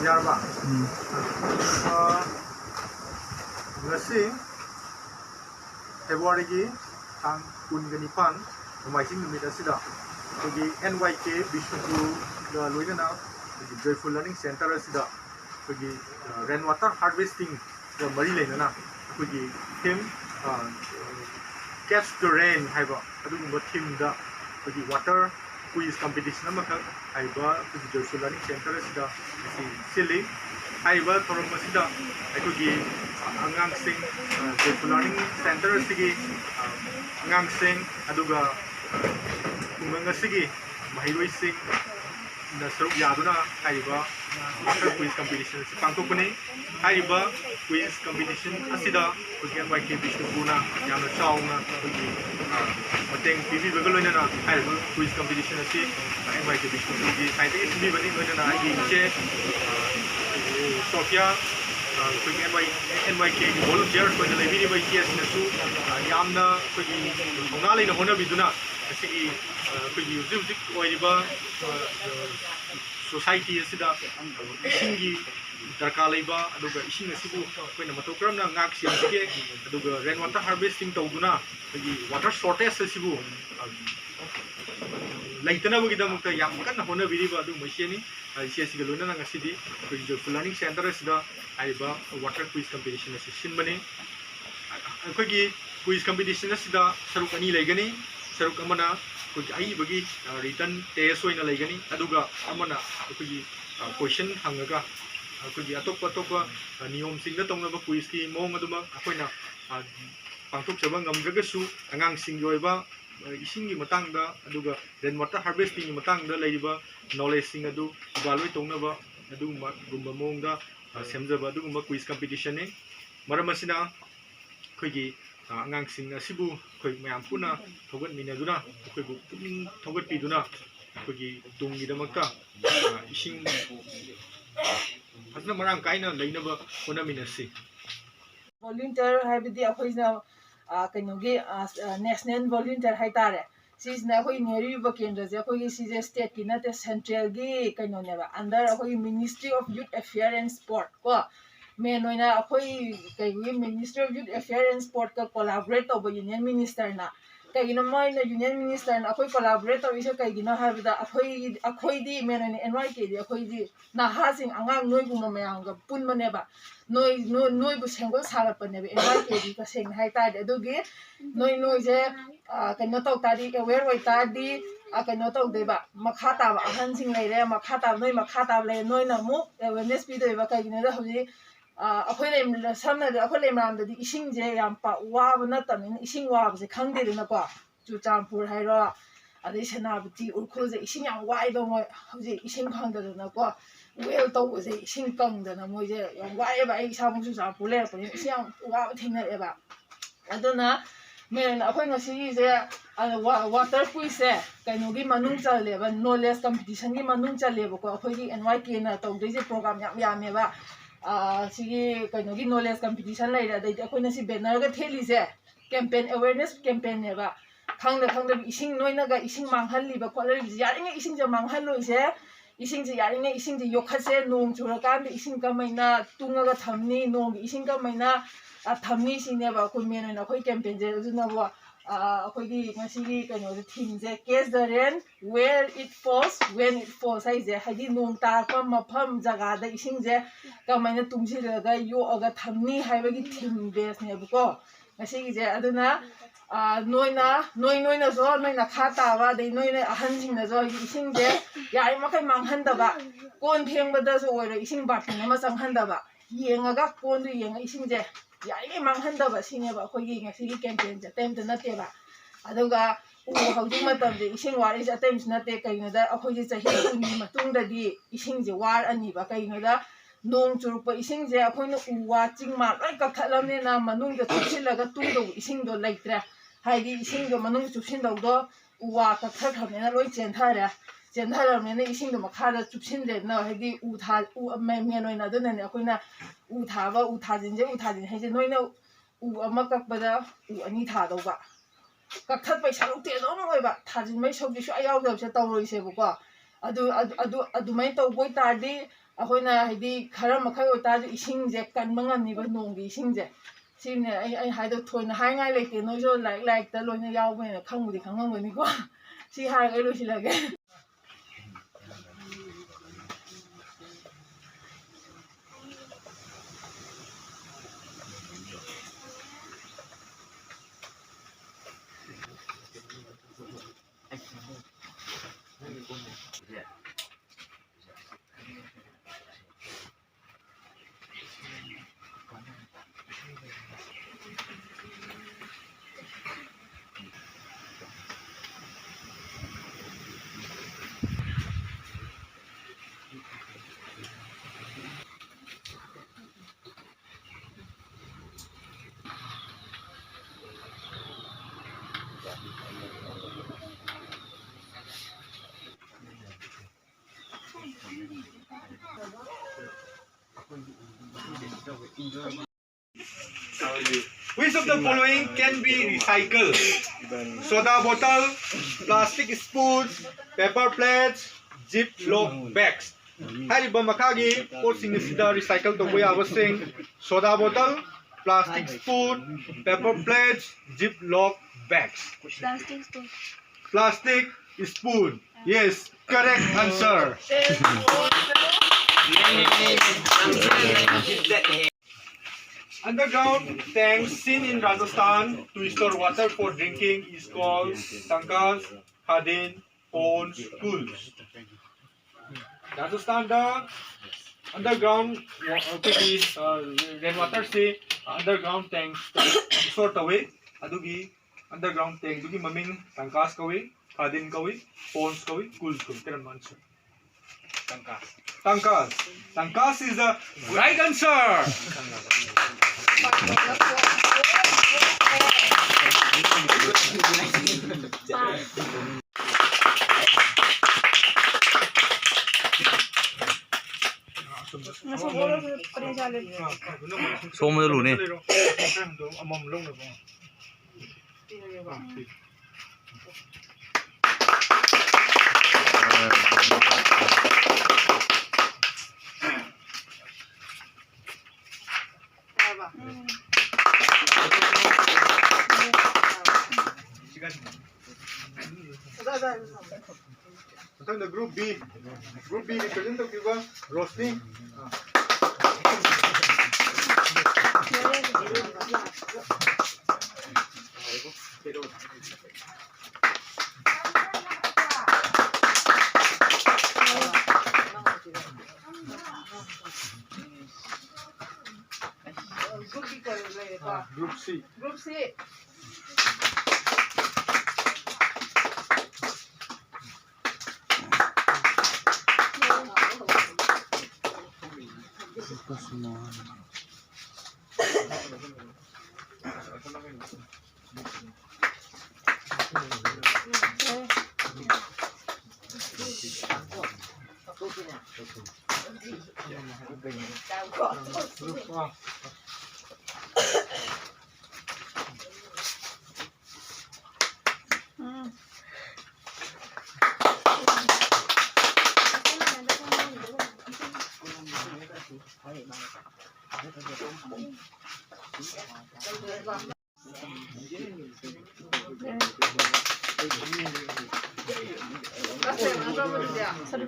Yarba. Ngasi February gi tang Kun-Ganipan Nomaising numit asida kogi NYK Bishnupur loina kogi Joyful Learning Center asida kogi rainwater harvesting mari leina kogi theme catch the rain haiba adugumba theme da kogi water quiz competition amakak haiba kogi Joyful Learning Center asida sili haiba thorom asida kogi angang sing Joyful Learning Center asigi angang sing aduga kungang asigi mahiroi sing na saruk yaduna haiba water quiz competition pangtokpani haiba quiz competition asida kogi NYK Bishnupurna yamna chauna kogi mateng pibibaga loinana haiba quiz competition asi NYK Bishnupurgi saitagi sibibani loinana agi che Sophia NYK volunteers for the Liberty by TS Nasu, Yamna, Nali, the Hona Viduna, Music Oiba Society Sida, Ishingi, Darkaliba, Aduga Ishin Sibu, when the Matokram Naxi, Aduga rainwater harvesting Toguna, the water shortage Sibu. Laitana Wigidamaka Yamakan, Hona Vidiva, do Machine, Galuna and City, which is the learning center is the Aiba water quiz competition as a Shimbani. A quickie quiz competition is the Sarukani Legani, Sarukamana, could I bagi return Teso in a Legani, Aduga, Amana, question Hangaga, could be Atopa, Neom Singer Tonga Quiski, Momaduma, Aquina, Pantok Chabangam Gagasu, Angang Singoiba. Ishingi matangda aduga rainwater harvesting matangda leiba knowledge sing adu evaluate tongnaba adu gumba mongda semjaba adugumba quiz competition ne maramasina khoigi angang sing asibu khoi mayam puna thogat minaduna khoibu puning thogat piduna khoigi tungi damakta ishing asna marang kaina leinaba hona minasi volunteer habidi akhoina national volunteer haitare sisna akoi neriba kendra je akoi sije state ki nate central gi kaino neba under akoi Ministry of Youth Affairs and Sport ko main oina akoi kai Ministry of Youth Affairs and Sport ka collaborate to union minister na kaigina maina union minister na akoi collaborate to isa kaigina habida akoi di main oina NYK di akoi di na hasing angang noi guma mayang ga pun maneba noi bu sengol sagat panebe NYK di ka seng hai ta de dugi noi je kaino to tadi aware wai tadi kaino to deba makhata ba ahan sing leire makhata le noi na mu awareness pi deba kaigina da hoji akhoi le samna de akhoi le ram de ising je yam pa wa na tamin ising wa je khangde de na ko Chuchampur hairo adai Senapati Urkhul je ising yang wai ba mo hoji ising khangda de na ko well to je ising kang de na mo je yang wai ba ai sa mu Chuchampur le ko ising wa thingna e ba aduna men akhoi ngasi je water quiz se kaino gi manung chale ba knowledge competition gi manung chale ba ko akhoi gi NYK na to de je program yam me ba sigi kaino gi knowledge competition lai ra dai akhoi na si banner ga theli je campaign awareness campaign ne ba khangda ising noina ga ising manghali ba khwalari yaringa ising je manghalo je ising je yaringa ising je yokhase nong churakan ising ka maina tunga ga thamni nong ising ka maina thamni sine ba khoi men na khoi campaign je juna ba khoi gi ngasi gi kaino je thing je catch the rain where it falls when it falls ai je hadi nong ta pa mapham jaga da ising je ka maina tungsi ga yo aga thamni haiba gi thing base ne ba ko ngasi gi je aduna noina zo noina khata ba dei noina ahan sing na zo ising je yai makai manghan da ba kon pheng ba da so oi ising ba thing ma chang han da ba yenga ga kon du yenga ising je yai manghan da ba sine ba khoi gi ngasi gi campaign je tem ta na te ba aduga u hauji matam je ising war is atem na te kai na da akhoi ji chahi uni matung da di ising je war ani ba kai na da nong churpa ising je akhoi na u wa ching ma loi ka khalam ne na manung de thusilaga tung do ising do laitre haidi ising do manung chupsin do uwa ka khamne na loi chenthara ne ising do makha da chupsin de na haidi u tha u me noi na do ne akoina u tha jin haije noi na u ama ka bada u ani tha do ba ka khat pai saruk te do noi ba tha jin mai sok ji su ayaw da se taw roi se bu ko adu mai taw boi ta di ꯑꯩꯈꯣꯏꯅ ꯍꯥꯏꯗꯤ ꯈꯔ ꯃꯈꯩ ꯑꯣꯏꯇꯥꯔꯁꯨ ꯏꯁꯤꯡꯁꯦ ꯀꯟꯕ ꯉꯝꯅꯤꯕ ꯅꯣꯡꯒꯤ ꯏꯁꯤꯡꯁꯦ ꯁꯤꯅꯦ ꯑꯩ ꯍꯥꯏꯗꯣ ꯊꯣꯏꯅ ꯍꯥꯏꯉꯥꯏ ꯂꯩꯇꯦ ꯅꯣꯏꯁꯨ ꯂꯥꯏꯔꯤꯛꯇ ꯂꯣꯏꯅ ꯌꯥꯎꯕꯅꯤꯅ ꯈꯪꯕꯨꯗꯤ ꯈꯪꯉꯝꯒꯅꯤꯀꯣ ꯁꯤ ꯍꯥꯏꯔꯒ ꯑꯩ ꯂꯣꯏꯁꯤꯜꯂꯒꯦ Which of the following can be recycled? Soda bottle, plastic spoons, paper plates, ziploc bags. Hariba makagi potsing sida recycle to boya basing soda bottle, plastic spoon, paper plates, ziploc bags. Plastic spoon. Plastic spoon. Yes, correct answer. Underground tanks seen in Rajasthan to store water for drinking is called tankas, khadin, ponds, pools. Rajasthan the underground rainwater se underground tanks sort away. Adugi underground tank dugi maming tankas kawi, khadin kawi, ponds kawi, pools kawi. Kiran answer. Tankas. Tankas. Tankas is the right answer. 소문을 우네. The group B represent the people roasting. Group C. Group C.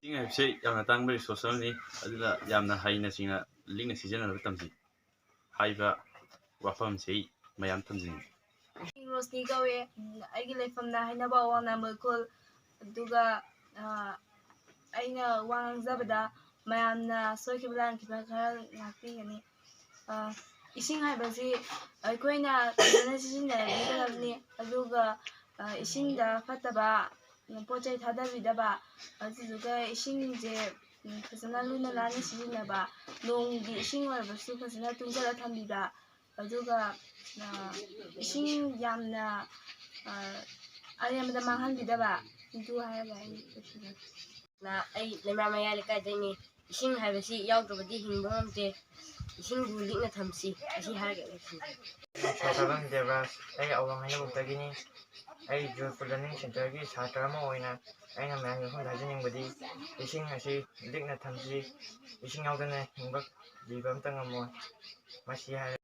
ꯏꯁꯤꯡ ꯍꯥꯏꯕꯁꯤ ꯌꯥꯝꯅ ꯇꯥꯡꯕ resources ꯑꯃꯅꯤ ꯑꯗꯨꯅ ꯌꯥꯝꯅ ꯍꯩꯅ ꯁꯤꯡꯅ ꯂꯤꯛꯅ ꯁꯤꯖꯤꯟꯅꯕ ꯇꯝꯁꯤ ꯍꯥꯏꯕ ꯋꯥꯐꯝꯁꯤ ꯃꯌꯥꯝ ꯊꯝꯖꯅꯤꯡꯏ ꯔꯣꯁꯅꯤ ꯀꯧꯋꯦ ꯑꯩꯒꯤ ꯂꯩꯐꯝꯅ ꯍꯩꯅꯧꯕꯣꯛ ꯑꯋꯥꯡ ꯅꯥꯃꯣꯏꯈꯨꯜ ꯑꯗꯨꯒ ꯑꯩꯅ ꯋꯥ ꯉꯥꯡꯖꯕꯗ ꯃꯌꯥꯝꯅ ꯁꯣꯏꯈꯤꯕ ꯂꯥꯟꯈꯤꯕ ꯈꯔ ꯉꯥꯛꯄꯤꯒꯅꯤ ꯏꯁꯤꯡ ꯍꯥꯏꯕꯁꯤ ꯑꯩꯈꯣꯏꯅ ꯐꯖꯅ ꯁꯤꯖꯤꯟꯅꯕꯤꯒꯗꯕꯅꯤ ꯑꯗꯨꯒ ꯏꯁꯤꯡꯗ ꯐꯠꯇꯕ ꯄꯣꯠ ꯆꯩ ꯊꯥꯗꯕꯤꯗꯕ ꯑꯗꯨꯗꯨꯒ ꯏꯁꯤꯡꯁꯦ ꯐꯖꯅ ꯂꯨꯅ ꯅꯥꯟꯅ ꯁꯤꯖꯤꯟꯅꯕ ꯅꯣꯡꯒꯤ ꯏꯁꯤꯡ ꯑꯣꯏꯔꯕꯁꯨ ꯐꯖꯅ ꯇꯨꯡꯁꯤꯜꯂ ꯊꯝꯕꯤꯕ ꯑꯗꯨꯒ ꯏꯁꯤꯡ ꯌꯥꯝꯅ ꯑꯔꯦꯝꯕꯗ ꯃꯥꯡꯍꯟꯕꯤꯗꯕ ꯑꯗꯨ ꯍꯥꯏꯔꯒ ꯑꯩ ꯂꯣꯏꯁꯤꯟꯖꯔꯦ ꯑꯩ ꯂꯩꯃꯔꯥꯝ ꯃꯌꯥꯏ ꯂꯩꯀꯥꯏꯗꯩꯅꯤ ꯏꯁꯤꯡ ꯍꯥꯏꯕꯁꯤ ꯌꯥꯎꯗ꯭ꯔꯕꯗꯤ ꯍꯤꯡꯕ ꯉꯝꯗꯦ ꯏꯁꯤꯡꯕꯨ ꯂꯤꯛꯅ ꯊꯝꯁꯤ ꯑꯁꯤ ꯍꯥꯏꯔꯒ ꯂꯣꯏꯁꯤꯟꯖꯔꯦ ꯁꯥꯊꯥꯕꯝ ꯗꯦꯕ꯭ꯔꯥꯖ ꯑꯩ ꯑꯋꯥꯡ ꯍꯩꯅꯧꯕꯣꯛꯇꯒꯤꯅꯤ ꯑꯩ ꯖꯣꯏꯐꯨꯜ ꯂꯔꯅꯤꯡ ꯁꯦꯟꯇꯔꯒꯤ ꯁꯥꯇ꯭ꯔ ꯑꯃ ꯑꯣꯏꯅ ꯑꯩꯅ ꯃꯌꯥꯝꯒꯤ ꯃꯐꯝꯗ ꯍꯥꯏꯖꯅꯤꯡꯕꯗꯤ ꯏꯁꯤꯡ ꯑꯁꯤ ꯂꯤꯛꯅ ꯊꯝꯁꯤ ꯏꯁꯤꯡ ꯌꯥꯎꯗꯅ ꯍꯤꯡꯕ ꯖꯤꯕ ꯑꯝꯇ ꯉꯝꯃꯣꯏ ꯃꯁꯤ ꯍꯥꯏꯔ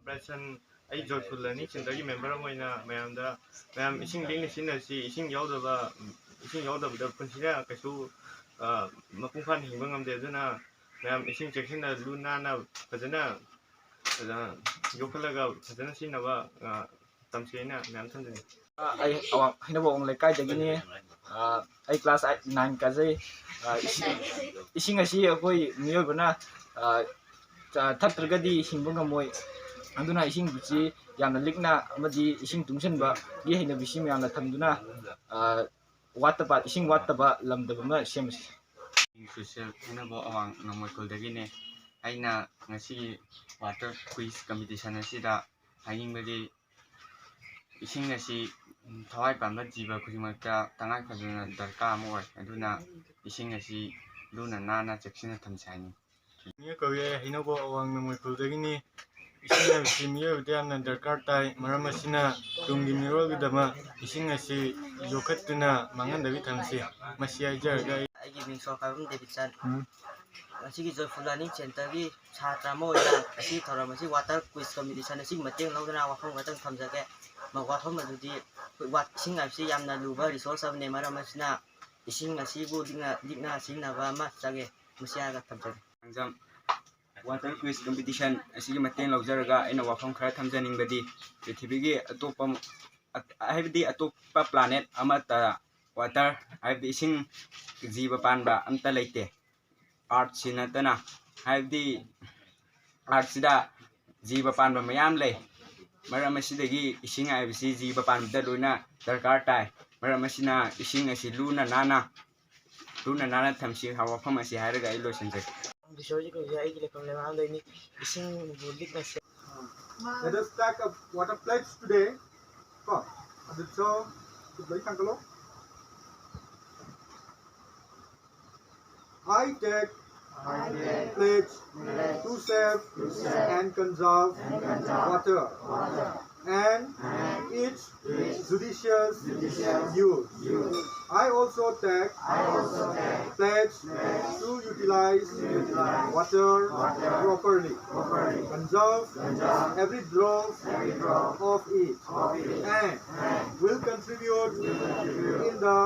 ꯑꯩ ꯖꯣꯏꯐꯨꯜ ꯂꯔꯅꯤꯡ ꯁꯦꯟꯇꯔꯒꯤ ꯃꯦꯝꯕꯔ ꯑꯃ ꯑꯣꯏꯅ ꯃꯌꯥꯝ ꯏꯁꯤꯡ ꯂꯤꯛꯅ ꯁꯤꯖꯤꯟꯅꯁꯤ ꯏꯁꯤꯡ ꯌꯥꯎꯗꯕꯗ ꯄꯨꯟꯁꯤꯗ ꯀꯩꯁꯨ ꯃꯄꯨꯡ ꯐꯥꯅ ꯍꯤꯡꯕ ꯉꯝꯗꯦ ꯑꯗꯨꯅ ꯃꯌꯥꯝ ꯏꯁꯤꯡ ꯆꯦꯛꯁꯤꯟꯅ ꯂꯨ ꯅꯥꯟꯅ ꯐꯖꯅ ꯌꯣꯛꯈꯠꯂꯒ ꯐꯖꯅ ꯁꯤꯖꯤꯟꯅꯕ ꯇꯝꯁꯤ ꯑꯩꯅ ꯃꯌꯥꯝ ꯊꯝꯖꯅꯤꯡꯉꯤ ꯑꯩ ꯍꯩꯅꯧꯕꯣꯛ ꯑꯋꯥꯡ ꯂꯩꯀꯥꯏꯗꯒꯤꯅꯤ ꯑꯩ ꯀ꯭ꯂꯥꯁ 9 ꯀꯥꯖꯩꯏꯁꯤꯡ ꯑꯁꯤ ꯑꯩꯈꯣꯏ ꯃꯤꯑꯣꯏꯕꯅ ꯊꯛꯇ꯭ꯔꯒꯗꯤ ꯍꯤꯡꯕ ꯉꯝꯃꯣꯏ ꯑꯗꯨꯅ ꯏꯁꯤꯡꯁꯤ ꯌꯥꯝꯅ ꯂꯤꯛꯅ ꯑꯃꯗꯤ ꯏꯁꯤꯡ ꯇꯨꯡꯁꯤꯟꯕꯒꯤ ꯍꯩꯅꯕꯤꯁꯤ ꯃꯌꯥꯝꯅ ꯊꯝꯗꯨꯅ ꯏꯁꯤꯡ ꯋꯥꯠꯇꯕ ꯂꯝꯗꯝ ꯑꯃ ꯁꯦꯝꯃꯁꯤ ꯁꯣꯁꯤꯌꯦꯜ ꯍꯩꯅꯧꯕꯣꯛ ꯑꯋꯥꯡ ꯅꯃꯣꯏꯈꯨꯜꯗꯒꯤꯅꯦ ꯑꯩꯅ ꯉꯁꯤꯒꯤ ꯋꯥꯇꯔ ꯀ꯭ꯋꯤꯖ ꯀꯝꯄꯤꯇꯤꯁꯟ ꯑꯁꯤꯗ ꯍꯥꯏꯅꯤꯡꯕꯗꯤ ꯏꯁꯤꯡ ꯑꯁꯤ ꯊꯋꯥꯏ ꯄꯥꯟꯕ ꯖꯤꯕ ꯈꯨꯗꯤꯡꯃꯛꯇ ꯇꯉꯥꯏꯐꯗꯅ ꯗꯔꯀꯥꯔ ꯑꯃ ꯑꯣꯏ ꯑꯗꯨꯅ ꯏꯁꯤꯡ ꯑꯁꯤ ꯂꯨꯅ ꯅꯥꯟꯅ ꯆꯦꯛꯁꯤꯟꯅ ꯊꯝꯁꯤ ꯍꯥꯏꯅꯤꯡꯉꯤ ꯀꯧꯏ ꯍꯩꯅꯧꯕꯣꯛ ꯑꯋꯥꯡ ꯅꯃꯣꯏꯈꯨꯜꯗꯒꯤꯅꯤ ꯏꯁꯤꯡ ꯍꯥꯏꯕꯁꯤ ꯃꯤꯑꯣꯏꯕꯗ ꯌꯥꯝꯅ ꯗꯔꯀꯥꯔ ꯇꯥꯏ ꯃꯔꯝ ꯑꯁꯤꯅ ꯇꯨꯡꯒꯤ ꯃꯤꯔꯣꯜꯒꯤꯗꯃꯛ ꯏꯁꯤꯡ ꯑꯁꯤ ꯌꯣꯛꯈꯠꯇꯨꯅ ꯃꯥꯡꯍꯟꯗꯕꯤ ꯊꯝꯁꯤ ꯃꯁꯤ ꯍꯥꯏꯖꯔꯒ ꯑꯩꯒꯤ ꯃꯤꯡ ꯁꯣꯔꯈꯥꯏꯕꯝ ꯗꯦꯕꯤꯠꯆꯟ ꯉꯁꯤꯒꯤ ꯖꯣꯏꯐꯨꯜ ꯂꯔꯅꯤꯡ ꯁꯦꯟꯇꯔꯒꯤ ꯁꯥꯇ꯭ꯔ ꯑꯃ ꯑꯣꯏꯅ ꯑꯁꯤ ꯊꯧꯔꯝ ꯑꯁꯤ ꯋꯥꯇꯔ ꯀ꯭ꯋꯤꯖ ꯀꯝꯄꯤꯇꯤꯁꯟ ꯑꯁꯤꯒꯤ ꯃꯇꯦꯡ ꯂꯧꯗꯨꯅ ꯋꯥꯐꯝ ꯈꯛꯇꯪ ꯊꯝꯖꯒꯦ ꯋꯥꯐꯝ ꯑꯗꯨꯗꯤ ꯏꯁꯤꯡ ꯍꯥꯏꯕꯁꯤ ꯌꯥꯝꯅ ꯂꯨꯕ ꯔꯤꯁꯣꯔꯁ ꯑꯃꯅꯤ ꯃꯔꯝ ꯑꯁꯤꯅ ꯏꯁꯤꯡ ꯑꯁꯤꯕꯨ ꯂꯤꯛꯅ ꯁꯤꯖꯤꯟꯅꯕ ꯑꯃ ꯆꯪꯉꯦ ꯃꯁꯤ ꯍꯥꯏꯔꯒ ꯊꯝꯖꯒꯦ ꯋꯥꯇꯔ ꯀ꯭ꯋꯤꯖ ꯀꯝꯄꯤꯇꯤꯁꯟ ꯑꯁꯤꯒꯤ ꯃꯇꯦꯡ ꯂꯧꯖꯔꯒ ꯑꯩꯅ ꯋꯥꯐꯝ ꯈꯔ ꯊꯝꯖꯅꯤꯡꯕꯗꯤ ꯄ꯭ꯔꯤꯊꯤꯕꯤꯒꯤ ꯑꯇꯣꯞꯄ ꯄ꯭ꯂꯥꯅꯦꯠ ꯑꯃꯠꯇ ꯋꯥꯇꯔ ꯍꯥꯏꯕꯗꯤ ꯏꯁꯤꯡ ꯖꯤꯕ ꯄꯥꯟꯕ ꯑꯝꯇ ꯂꯩꯇꯦ ꯑꯥꯔꯠꯁꯤ ꯅꯠꯇꯅ ꯍꯥꯏꯕꯗꯤ ꯑꯥꯔꯠꯁꯤꯗ ꯖꯤꯕ ꯄꯥꯟꯕ ꯃꯌꯥꯝ ꯂꯩ ꯃꯔꯝ ꯑꯁꯤꯗꯒꯤ ꯏꯁꯤꯡ ꯍꯥꯏꯕꯁꯤ ꯖꯤꯕ ꯄꯥꯟꯕꯗ ꯂꯣꯏꯅ ꯗꯔꯀꯥꯔ ꯇꯥꯏ ꯃꯔꯝ ꯑꯁꯤꯅ ꯏꯁꯤꯡ ꯑꯁꯤ ꯂꯨꯅ ꯅꯥꯟꯅ ꯊꯝꯁꯤ ꯋꯥꯐꯝ ꯑꯁꯤ ꯍꯥꯏꯔꯒ ꯑꯩ ꯂꯣꯏꯁꯤꯟꯖꯒꯦ ꯕꯤꯁꯣꯔꯖꯤ ꯀꯧꯏ ꯑꯩꯒꯤ ꯂꯩꯐꯝ ꯂꯩꯃꯥꯡꯗꯩꯅꯤ ꯏꯁꯤꯡꯕꯨ ꯂꯤꯛꯅ Let us take a water pledge today. Come. So, I take pledge to save and conserve water and its judicious use. I also take pledge to utilize water properly, conserve every drop of it, and will contribute in the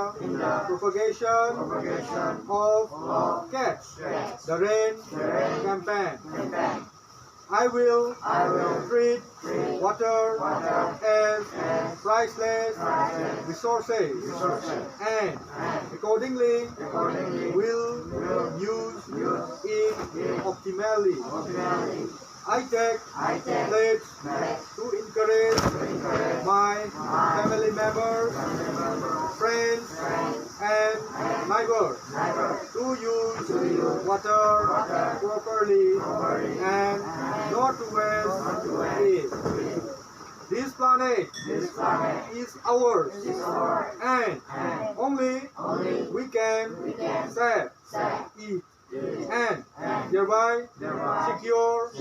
propagation of Catch the Rain campaign. I will treat water as priceless resources and accordingly will use it optimally. I take pledge to encourage my family members, friends, and neighbors to use water properly and not to waste it. This planet is ours, and only we can save it and thereby secure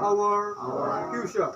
our future.